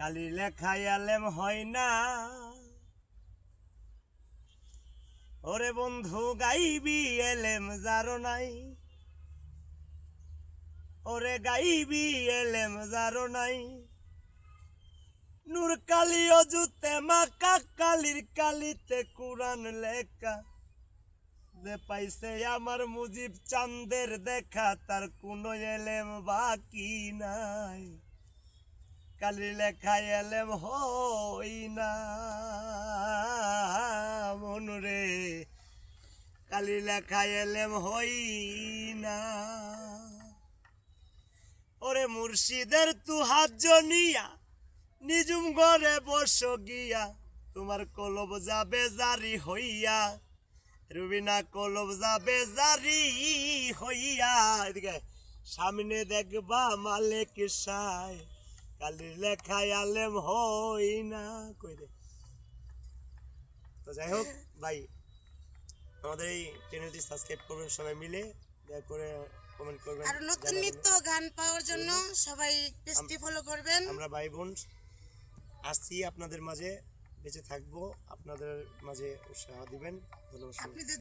কালি লেখায় আলেম হয় না। ওরে বন্ধু গাইবি এলেম যারো নাই, ওরে গাইবি এলেম যারো নাই। নূর কালি অজুতে মাকা কালির কালিতে কুরআন লেখা, যে পাইছে আমার মুজিব চাঁদের দেখা, তার কোনো এলেম বাকি নাই। কালির লেখায় এলেম হই না মনুরে, কালির লেখায় এলেম হই না। ওরে মুর্শিদের তু হাত জনিয়া নিজুম ঘরে বস গিয়া, তোমার কলব যাবে জারি হইয়া, রুবিনা কলব যাবে জারি হইয়া। এদিকে সামনে দেখবা মালিক সাই, কালির লেখায় আলেম হই না। কই দে তো যাই হোক ভাই, আমাদের এই চ্যানেলটি সাবস্ক্রাইব করবেন সবাই মিলে, দয়া করে কমেন্ট করবেন। আর নতুন নিত্য গান পাওয়ার জন্য সবাই পেজটি ফলো করবেন। আমরা ভাই বোন আসছি আপনাদের মাঝে, বেঁচে থাকবো, আপনাদের মাঝে উৎসাহ দিবেন। ধন্যবাদ।